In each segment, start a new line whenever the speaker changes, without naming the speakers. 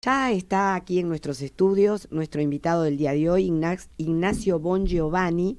Ya está aquí en nuestros estudios nuestro invitado del día de hoy, Ignacio Bongiovanni,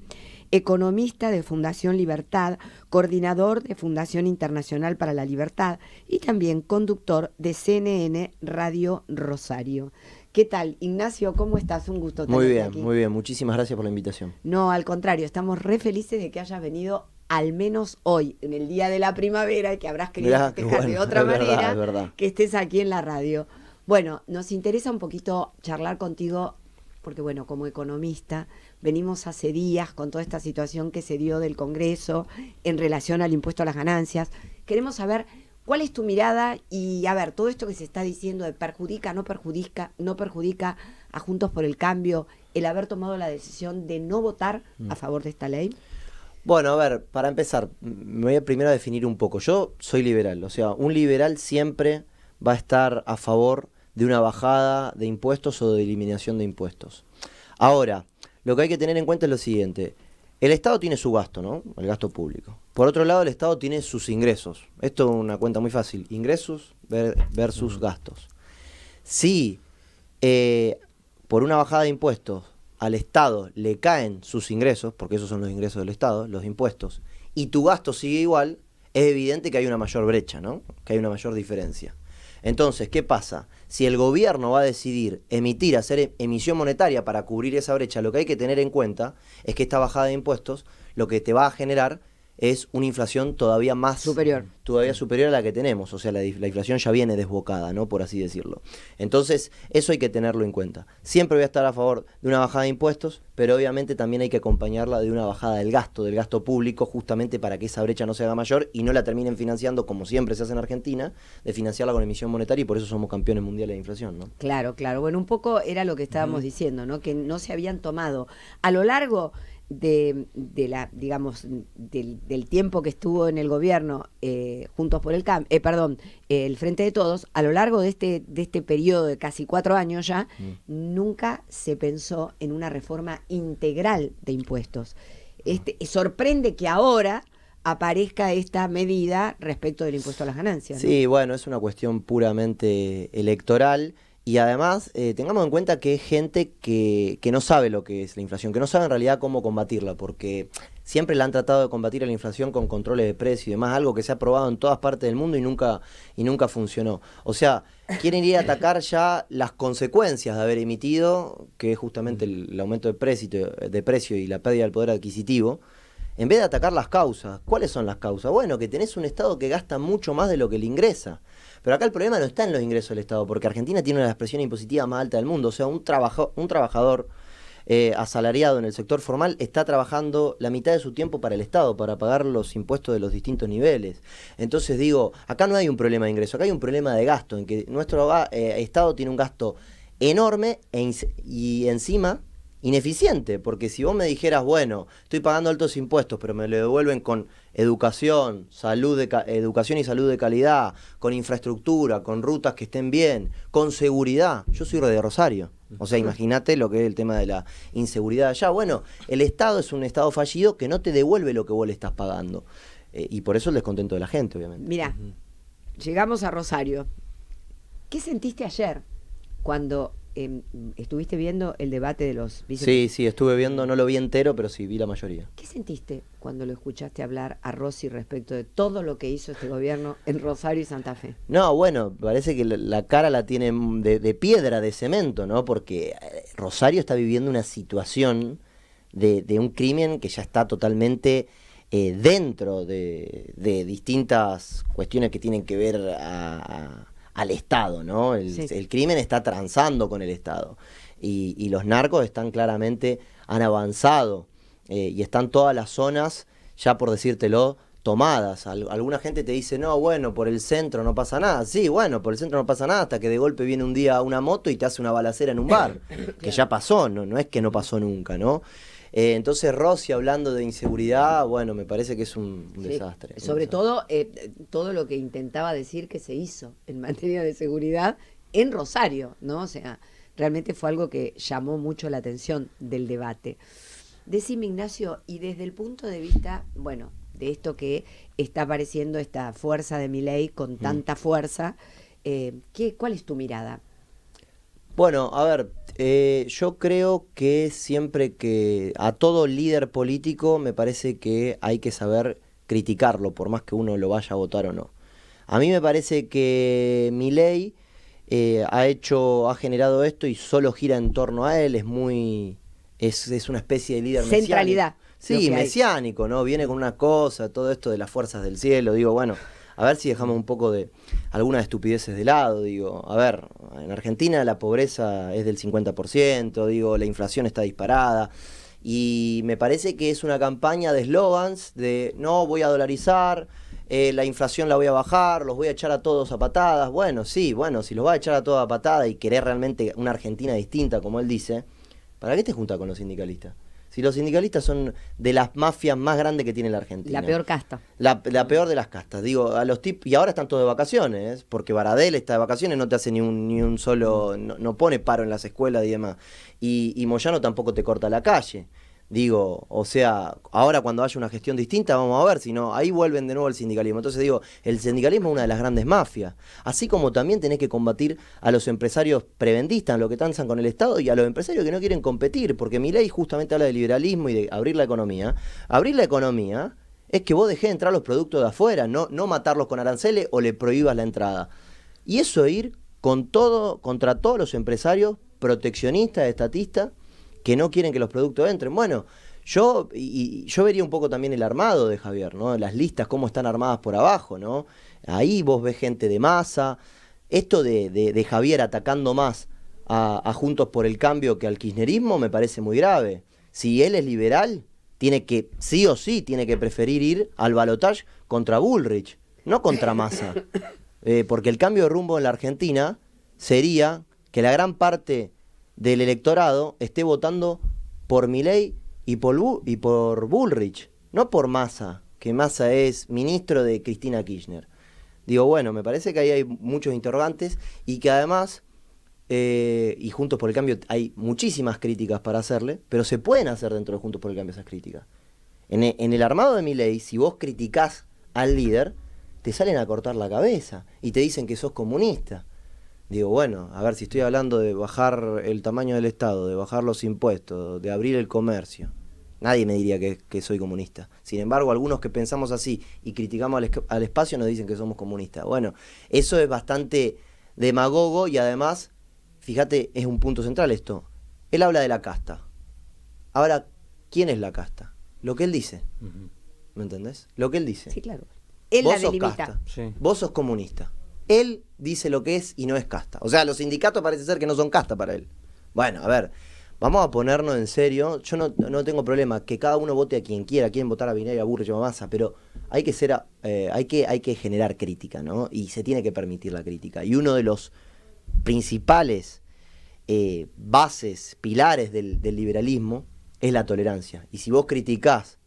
economista de Fundación Libertad, coordinador de Fundación Internacional para la Libertad y también conductor de CNN Radio Rosario. ¿Qué tal, Ignacio? ¿Cómo estás? Un gusto tenerte aquí.
Muy bien. Muchísimas gracias por la invitación.
No, al contrario, estamos re felices de que hayas venido al menos hoy, en el día de la primavera, y que habrás querido
Mirá, qué
festejar de
bueno,
otra manera,
es verdad.
que estés aquí en la radio. Bueno, nos interesa un poquito charlar contigo, porque bueno, como economista, venimos hace días con toda esta situación que se dio del Congreso en relación al impuesto a las ganancias. Queremos saber cuál es tu mirada y, a ver, todo esto que se está diciendo de perjudica, no perjudica a Juntos por el Cambio, el haber tomado la decisión de no votar a favor de esta ley.
Bueno, a ver, para empezar, me voy a primero a definir un poco. Yo soy liberal, o sea, un liberal siempre va a estar a favor de una bajada de impuestos o de eliminación de impuestos. Ahora, lo que hay que tener en cuenta es lo siguiente. El Estado tiene su gasto, ¿no? El gasto público. Por otro lado, el Estado tiene sus ingresos. Esto es una cuenta muy fácil. Ingresos versus gastos. Si por una bajada de impuestos al Estado le caen sus ingresos, porque esos son los ingresos del Estado, los impuestos, y tu gasto sigue igual, es evidente que hay una mayor brecha, ¿no? Que hay una mayor diferencia. Entonces, ¿qué pasa? Si el gobierno va a decidir hacer emisión monetaria para cubrir esa brecha, lo que hay que tener en cuenta es que esta bajada de impuestos lo que te va a generar es una inflación todavía superior a la que tenemos. O sea, la inflación ya viene desbocada, ¿no? Por así decirlo. Entonces, eso hay que tenerlo en cuenta. Siempre voy a estar a favor de una bajada de impuestos, pero obviamente también hay que acompañarla de una bajada del gasto público, justamente para que esa brecha no se haga mayor y no la terminen financiando, como siempre se hace en Argentina, de financiarla con emisión monetaria, y por eso somos campeones mundiales de inflación, ¿no?
Claro, claro. Bueno, un poco era lo que estábamos diciendo, ¿no? Que no se habían tomado a lo largo de la, digamos, del tiempo que estuvo en el gobierno Juntos por el Cambio, el Frente de Todos, a lo largo de este periodo de casi 4 años ya, nunca se pensó en una reforma integral de impuestos. Sorprende que ahora aparezca esta medida respecto del impuesto a las ganancias, ¿no?
Sí, bueno, es una cuestión puramente electoral. Y además, tengamos en cuenta que es gente que no sabe lo que es la inflación, que no sabe en realidad cómo combatirla, porque siempre la han tratado de combatir a la inflación con controles de precio y demás, algo que se ha probado en todas partes del mundo y nunca funcionó. O sea, quieren ir a atacar ya las consecuencias de haber emitido, que es justamente el aumento de precio y la pérdida del poder adquisitivo, en vez de atacar las causas. ¿Cuáles son las causas? Bueno, que tenés un Estado que gasta mucho más de lo que le ingresa. Pero acá el problema no está en los ingresos del Estado, porque Argentina tiene una de las presiones impositivas más alta del mundo. O sea, un trabajador asalariado en el sector formal está trabajando la mitad de su tiempo para el Estado, para pagar los impuestos de los distintos niveles. Entonces digo, acá no hay un problema de ingreso, acá hay un problema de gasto, en que nuestro Estado tiene un gasto enorme y encima ineficiente, porque si vos me dijeras, bueno, estoy pagando altos impuestos, pero me lo devuelven con educación, educación y salud de calidad, con infraestructura, con rutas que estén bien, con seguridad. Yo soy de Rosario. O sea, imagínate lo que es el tema de la inseguridad allá. Bueno, el Estado es un Estado fallido que no te devuelve lo que vos le estás pagando. Y por eso el descontento de la gente, obviamente.
Mira, llegamos a Rosario. ¿Qué sentiste ayer cuando estuviste viendo el debate de los vicepresidentes?
Sí, estuve viendo, no lo vi entero, pero sí vi la mayoría.
¿Qué sentiste cuando lo escuchaste hablar a Rossi respecto de todo lo que hizo este gobierno en Rosario y Santa Fe?
No, bueno, parece que la cara la tiene de piedra, de cemento, ¿no? Porque Rosario está viviendo una situación de un crimen que ya está totalmente dentro de distintas cuestiones que tienen que ver al Estado, ¿no?
Sí.
El crimen está transando con el Estado. Y los narcos han avanzado y están todas las zonas, ya por decírtelo, tomadas. Alguna gente te dice, no, bueno, por el centro no pasa nada. Sí, bueno, por el centro no pasa nada hasta que de golpe viene un día una moto y te hace una balacera en un bar, que ya pasó, no es que no pasó nunca, ¿no? Entonces Rossi hablando de inseguridad, bueno, me parece que es un desastre.
Sobre todo, todo lo que intentaba decir que se hizo en materia de seguridad en Rosario, ¿no? O sea, realmente fue algo que llamó mucho la atención del debate. Decime, Ignacio, y desde el punto de vista, bueno, de esto que está apareciendo, esta fuerza de Milei con tanta fuerza, ¿cuál es tu mirada?
Bueno, a ver, yo creo que siempre que a todo líder político me parece que hay que saber criticarlo, por más que uno lo vaya a votar o no. A mí me parece que Milei ha generado esto y solo gira en torno a él, es una especie de líder mesiánico.
Centralidad.
Sí, mesiánico, ¿no? Viene con una cosa, todo esto de las fuerzas del cielo, digo, bueno, a ver si dejamos un poco de algunas estupideces de lado, digo, a ver, en Argentina la pobreza es del 50%, digo, la inflación está disparada, y me parece que es una campaña de eslogans, de no voy a dolarizar, la inflación la voy a bajar, los voy a echar a todos a patadas. Bueno, sí, bueno, si los va a echar a todos a patadas y querés realmente una Argentina distinta, como él dice, ¿para qué te juntas con los sindicalistas? Si los sindicalistas son de las mafias más grandes que tiene la Argentina.
La peor casta.
La peor de las castas. Digo, a los tipos, y ahora están todos de vacaciones, porque Baradel está de vacaciones, no te hace ni un solo, no pone paro en las escuelas y demás. Y Moyano tampoco te corta la calle. Digo, o sea, ahora cuando haya una gestión distinta vamos a ver, si no, ahí vuelven de nuevo el sindicalismo. Entonces digo, el sindicalismo es una de las grandes mafias. Así como también tenés que combatir a los empresarios prebentistas, lo que transan con el Estado, y a los empresarios que no quieren competir, porque mi ley justamente habla de liberalismo y de abrir la economía. Abrir la economía es que vos dejés entrar los productos de afuera, no matarlos con aranceles o le prohíbas la entrada. Y eso ir con todo, contra todos los empresarios proteccionistas, estatistas, que no quieren que los productos entren. Bueno, yo vería un poco también el armado de Javier, ¿no? Las listas, cómo están armadas por abajo, ¿no? Ahí vos ves gente de masa. Esto de Javier atacando más a Juntos por el Cambio que al kirchnerismo me parece muy grave. Si él es liberal, tiene que, sí o sí, tiene que preferir ir al balotaje contra Bullrich, no contra Massa. Porque el cambio de rumbo en la Argentina sería que la gran parte del electorado esté votando por Milei y por Bullrich, no por Massa, que Massa es ministro de Cristina Kirchner. Digo, bueno, me parece que ahí hay muchos interrogantes y que además, y Juntos por el Cambio, hay muchísimas críticas para hacerle, pero se pueden hacer dentro de Juntos por el Cambio esas críticas. En el armado de Milei, si vos criticás al líder, te salen a cortar la cabeza y te dicen que sos comunista. Digo, bueno, a ver, si estoy hablando de bajar el tamaño del Estado, de bajar los impuestos, de abrir el comercio, nadie me diría que soy comunista. Sin embargo, algunos que pensamos así y criticamos al espacio nos dicen que somos comunistas. Bueno, eso es bastante demagogo y además, fíjate, es un punto central esto. Él habla de la casta. Ahora, ¿quién es la casta? Lo que él dice. Uh-huh. ¿Me entendés? Lo que él dice.
Sí, claro. Él
vos
la
sos
delimita.
Casta. Sí. Vos sos comunista. Él dice lo que es y no es casta. O sea, los sindicatos parece ser que no son casta para él. Bueno, a ver, vamos a ponernos en serio. Yo no tengo problema que cada uno vote a quien quiera. Quieren votar a Binay, a Bullrich o a Massa, pero hay que generar crítica, ¿no? Y se tiene que permitir la crítica. Y uno de los principales bases, pilares del liberalismo es la tolerancia. Y si vos criticás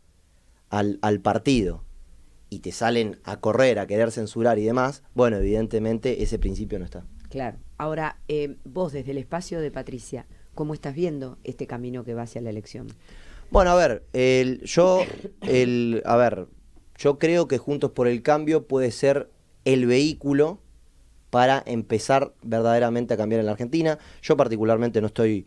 al partido y te salen a correr, a querer censurar y demás, bueno, evidentemente ese principio no está.
Claro. Ahora, vos desde el espacio de Patricia, ¿cómo estás viendo este camino que va hacia la elección?
Bueno, a ver, yo creo que Juntos por el Cambio puede ser el vehículo para empezar verdaderamente a cambiar en la Argentina. Yo particularmente no estoy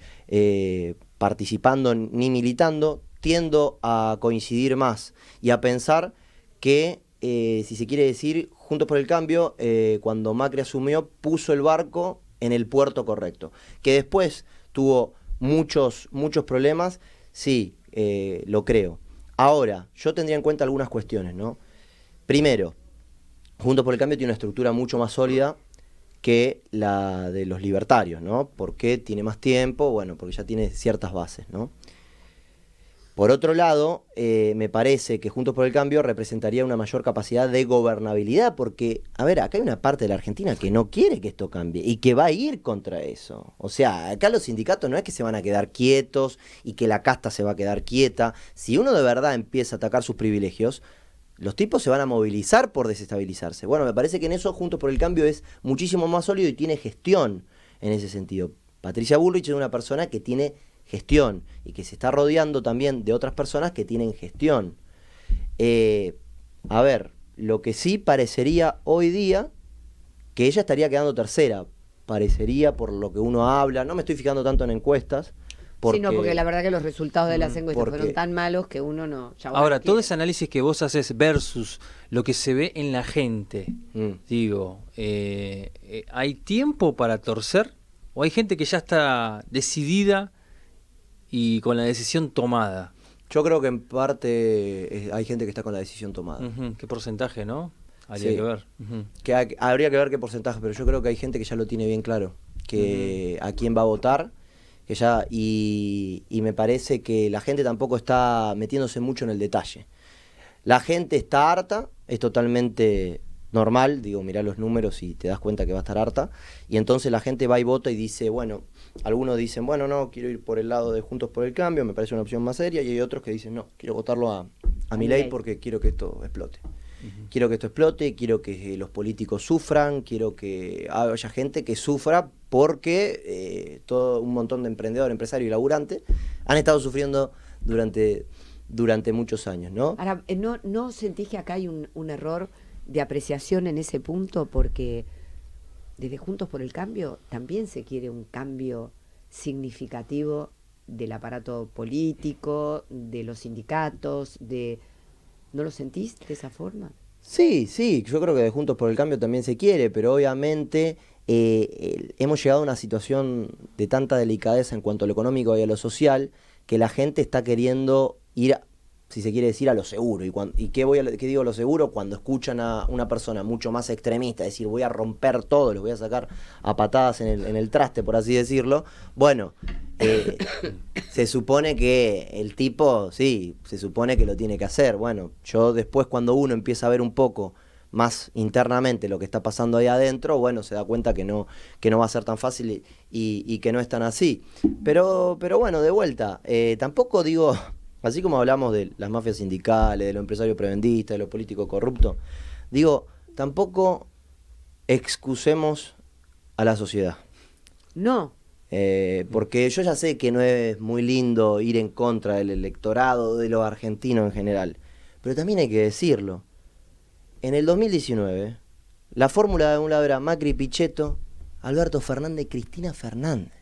participando ni militando, tiendo a coincidir más y a pensar que, si se quiere decir, Juntos por el Cambio, cuando Macri asumió, puso el barco en el puerto correcto. Que después tuvo muchos problemas, sí, lo creo. Ahora, yo tendría en cuenta algunas cuestiones, ¿no? Primero, Juntos por el Cambio tiene una estructura mucho más sólida que la de los libertarios, ¿no? ¿Por qué tiene más tiempo? Bueno, porque ya tiene ciertas bases, ¿no? Por otro lado, me parece que Juntos por el Cambio representaría una mayor capacidad de gobernabilidad, porque, a ver, acá hay una parte de la Argentina que no quiere que esto cambie y que va a ir contra eso. O sea, acá los sindicatos no es que se van a quedar quietos y que la casta se va a quedar quieta. Si uno de verdad empieza a atacar sus privilegios, los tipos se van a movilizar por desestabilizarse. Bueno, me parece que en eso Juntos por el Cambio es muchísimo más sólido y tiene gestión en ese sentido. Patricia Bullrich es una persona que tiene gestión y que se está rodeando también de otras personas que tienen gestión. A ver, lo que sí parecería hoy día que ella estaría quedando tercera parecería, por lo que uno habla. No me estoy fijando tanto en encuestas.
Sí, no, porque la verdad que los resultados de las encuestas
porque-
fueron tan malos que uno no... ya uno
Ahora,
no
todo
quiere.
ese análisis que vos haces versus lo que se ve en la gente, digo, ¿hay tiempo para torcer? ¿O hay gente que ya está decidida y con la decisión tomada?
Yo creo que en parte hay gente que está con la decisión tomada.
Ujú, ¿qué porcentaje, no? Habría
Sí.
que ver. Ujú.
Habría que ver qué porcentaje, pero yo creo que hay gente que ya lo tiene bien claro, que a quién va a votar, que ya y me parece que la gente tampoco está metiéndose mucho en el detalle. La gente está harta, es totalmente normal, digo, mirá los números y te das cuenta que va a estar harta, y entonces la gente va y vota y dice, bueno, algunos dicen, bueno, no, quiero ir por el lado de Juntos por el Cambio, me parece una opción más seria, y hay otros que dicen, no, quiero votarlo a Milei
Milei.
porque quiero que esto explote. Quiero que esto explote, quiero que los políticos sufran, quiero que haya gente que sufra porque todo un montón de emprendedores, empresarios y laburantes han estado sufriendo durante muchos años, ¿no?
Ahora, ¿no sentís que acá hay un error de apreciación en ese punto? Porque desde Juntos por el Cambio también se quiere un cambio significativo del aparato político, de los sindicatos, ¿no lo sentís de esa forma?
Sí, yo creo que de Juntos por el Cambio también se quiere, pero obviamente hemos llegado a una situación de tanta delicadeza en cuanto a lo económico y a lo social, que la gente está queriendo ir, si se quiere decir, a lo seguro. ¿Y qué digo lo seguro? Cuando escuchan a una persona mucho más extremista, decir, voy a romper todo, los voy a sacar a patadas en el traste, por así decirlo, bueno, se supone que el tipo, sí, se supone que lo tiene que hacer. Bueno, yo después cuando uno empieza a ver un poco más internamente lo que está pasando ahí adentro, bueno, se da cuenta que no va a ser tan fácil y que no es tan así. Pero bueno, de vuelta, tampoco digo, así como hablamos de las mafias sindicales, de los empresarios prebentistas, de los políticos corruptos, digo, tampoco excusemos a la sociedad.
No.
Porque yo ya sé que no es muy lindo ir en contra del electorado de los argentinos en general, pero también hay que decirlo. En el 2019, la fórmula de un lado era Macri Pichetto, Alberto Fernández, Cristina Fernández.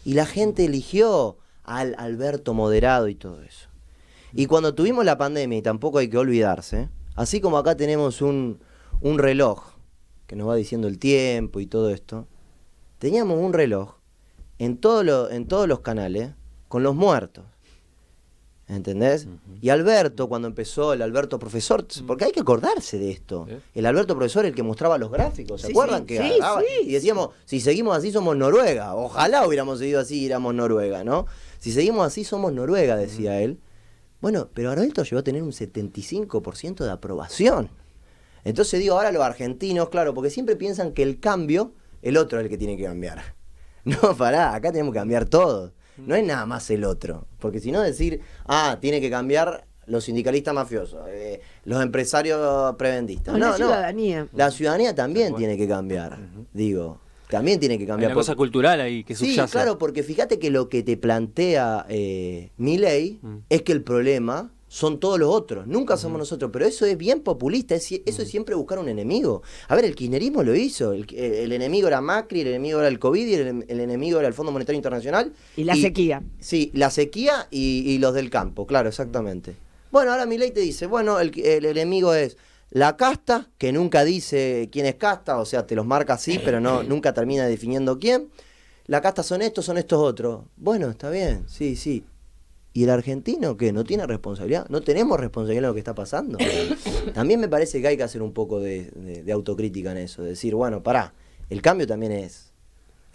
Y la gente eligió al Alberto moderado y todo eso. Y cuando tuvimos la pandemia, y tampoco hay que olvidarse, así como acá tenemos un reloj que nos va diciendo el tiempo y todo esto, teníamos un reloj en todos los canales con los muertos. ¿Entendés? Y Alberto, cuando empezó, el Alberto profesor, porque hay que acordarse de esto. El Alberto profesor, el que mostraba los gráficos, ¿se acuerdan? Que agarraba y decíamos, si seguimos así somos Noruega. Ojalá hubiéramos seguido así, éramos Noruega, ¿no? Si seguimos así somos Noruega, decía él. Bueno, pero Alberto llegó a tener un 75% de aprobación. Entonces digo, ahora los argentinos, claro, porque siempre piensan que el cambio, el otro es el que tiene que cambiar. No, pará, acá tenemos que cambiar todo. No es nada más el otro. Porque si no decir, tiene que cambiar los sindicalistas mafiosos, los empresarios prebentistas.
La ciudadanía.
La ciudadanía también tiene que cambiar. Digo, también tiene que
Hay
cambiar.
una cosa cultural ahí que subyace.
Sí, claro, porque fíjate que lo que te plantea Milei es que el problema son todos los otros, nunca somos nosotros, pero eso es bien populista, eso es siempre buscar un enemigo. A ver, el kirchnerismo lo hizo, el enemigo era Macri, el enemigo era el COVID, y el enemigo era el Fondo Monetario Internacional.
Y la sequía.
Sí, la sequía y los del campo, claro, exactamente. Bueno, ahora Milei te dice, bueno, el enemigo es la casta, que nunca dice quién es casta, o sea, te los marca así, pero nunca termina definiendo quién. La casta son estos otros. Bueno, está bien, sí. ¿Y el argentino qué? ¿No tiene responsabilidad? ¿No tenemos responsabilidad en lo que está pasando? También me parece que hay que hacer un poco de autocrítica en eso. Decir, bueno, pará, el cambio también es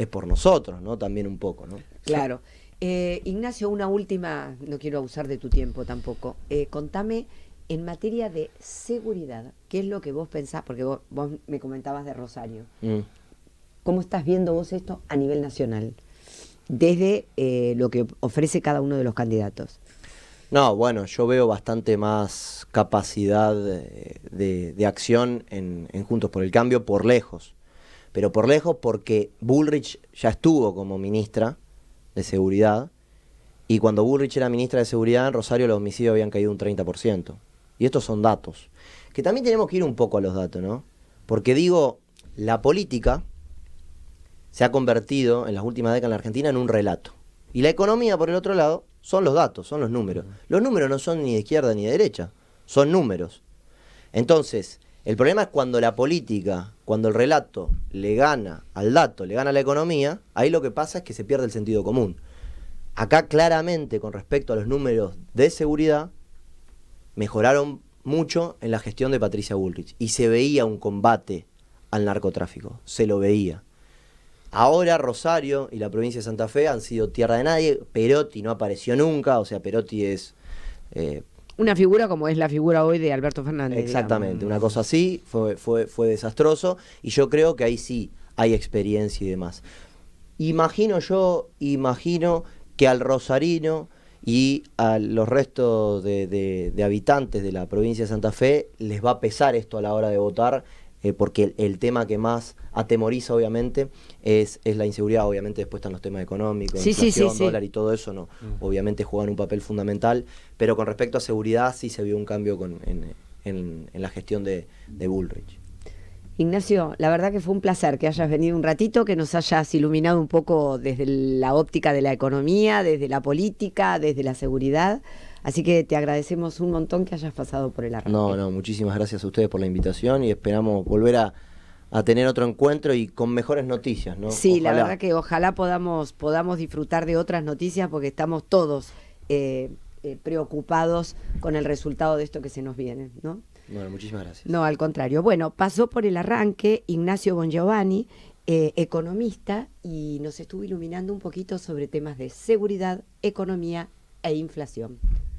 por nosotros, ¿no? También un poco, ¿no?
Claro. Ignacio, una última, no quiero abusar de tu tiempo tampoco. Contame, en materia de seguridad, ¿qué es lo que vos pensás? Porque vos me comentabas de Rosario. ¿Cómo estás viendo vos esto a nivel nacional? Desde lo que ofrece cada uno de los candidatos.
No, bueno, yo veo bastante más capacidad de acción en Juntos por el Cambio, por lejos. Pero por lejos porque Bullrich ya estuvo como ministra de Seguridad, y cuando Bullrich era ministra de Seguridad, en Rosario los homicidios habían caído un 30%. Y estos son datos. Que también tenemos que ir un poco a los datos, ¿no? Porque digo, la política se ha convertido en las últimas décadas en la Argentina en un relato. Y la economía, por el otro lado, son los datos, son los números. Los números no son ni de izquierda ni de derecha, son números. Entonces, el problema es cuando la política, cuando el relato le gana al dato, le gana a la economía, ahí lo que pasa es que se pierde el sentido común. Acá claramente, con respecto a los números de seguridad, mejoraron mucho en la gestión de Patricia Bullrich. Y se veía un combate al narcotráfico, se lo veía. Ahora Rosario y la provincia de Santa Fe han sido tierra de nadie. Perotti no apareció nunca, o sea, Perotti es...
una figura como es la figura hoy de Alberto Fernández.
Exactamente,
digamos.
una cosa así, fue desastroso, y yo creo que ahí sí hay experiencia y demás. Imagino que al rosarino y a los restos de habitantes de la provincia de Santa Fe les va a pesar esto a la hora de votar, porque el tema que más atemoriza obviamente es la inseguridad. Obviamente después están los temas económicos, inflación, dólar y todo eso, no, obviamente juegan un papel fundamental, pero con respecto a seguridad sí se vio un cambio en la gestión de Bullrich.
Ignacio, la verdad que fue un placer que hayas venido un ratito, que nos hayas iluminado un poco desde la óptica de la economía, desde la política, desde la seguridad. Así que te agradecemos un montón que hayas pasado por el arranque.
No, muchísimas gracias a ustedes por la invitación y esperamos volver a tener otro encuentro y con mejores noticias, ¿no?
Sí,
ojalá.
La verdad que ojalá podamos disfrutar de otras noticias, porque estamos todos preocupados con el resultado de esto que se nos viene, ¿no?
Bueno, muchísimas gracias.
No, al contrario. Bueno, pasó por el arranque Ignacio Bongiovanni, economista, y nos estuvo iluminando un poquito sobre temas de seguridad, economía e inflación.